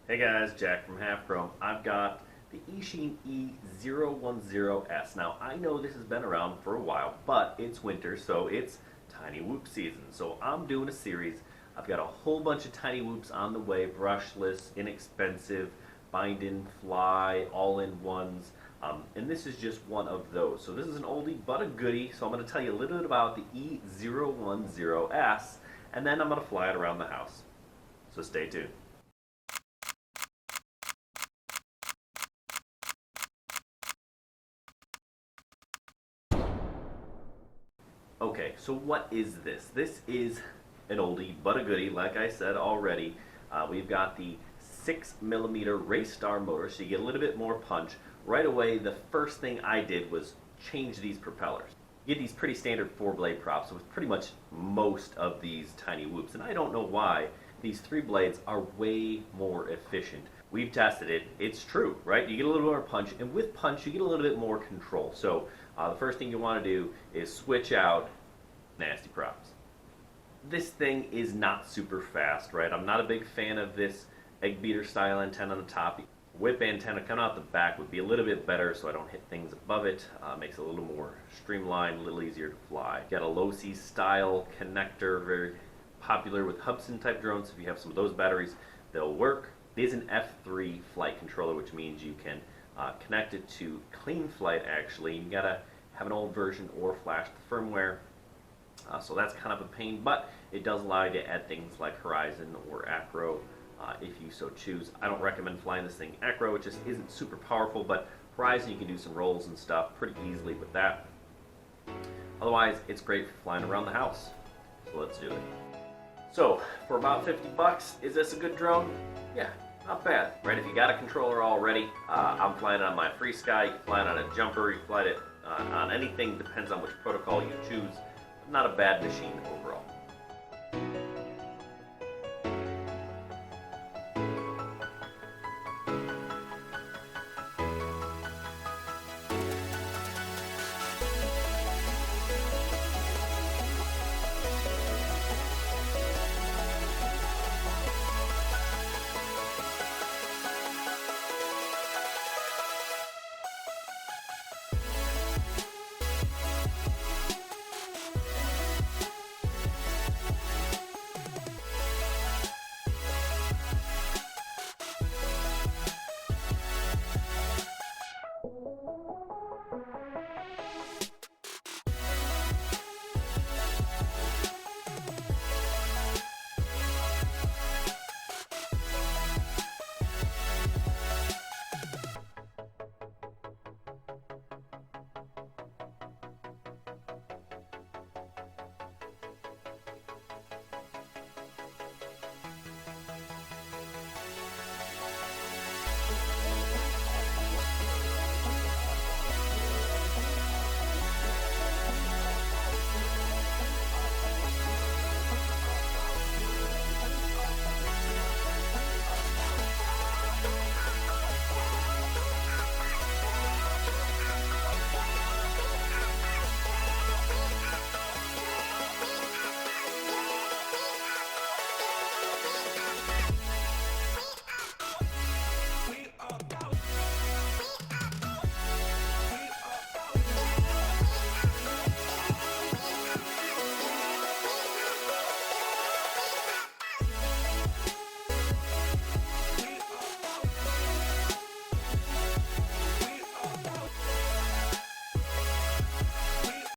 Hey guys, Jack from Half Chrome. I've got the Eachine E010S. Now I know this has been around for a while, but it's winter, so it's tiny whoop season. So I'm doing a series. I've got a whole bunch of tiny whoops on the way, brushless, inexpensive, bind in fly, all-in-ones. And this is just one of those. So this is an oldie but a goodie. So I'm going to tell you a little bit about the E010S, and then I'm going to fly it around the house. So stay tuned. Okay, so what is this? This is an oldie but a goodie, like I said already. We've got the 6mm Race Star motor, so you get a little bit more punch. Right away, the first thing I did was change these propellers. You get these pretty standard 4-blade props with pretty much most of these tiny whoops, and I don't know why. These 3 blades are way more efficient. We've tested it. It's true, right? You get a little more punch, and with punch, you get a little bit more control. So the first thing you want to do is switch out nasty props. This thing is not super fast, right? I'm not a big fan of this egg beater style antenna on the top. Whip antenna coming out the back would be a little bit better so I don't hit things above it. Makes it a little more streamlined, a little easier to fly. Got a low-C style connector, very popular with Hubsan type drones. If you have some of those batteries, they'll work. It is an F3 flight controller, which means you can connect it to clean flight actually. You gotta have an old version or flash the firmware. So that's kind of a pain, but it does allow you to add things like Horizon or Acro if you so choose. I don't recommend flying this thing Acro, it just isn't super powerful, but Horizon you can do some rolls and stuff pretty easily with that. Otherwise, it's great for flying around the house. So let's do it. So, for about 50 bucks, is this a good drone? Yeah, not bad, right? If you got a controller already, I'm flying it on my FrSky, you can fly it on a jumper, you can fly it on anything, depends on which protocol you choose. Not a bad machine overall.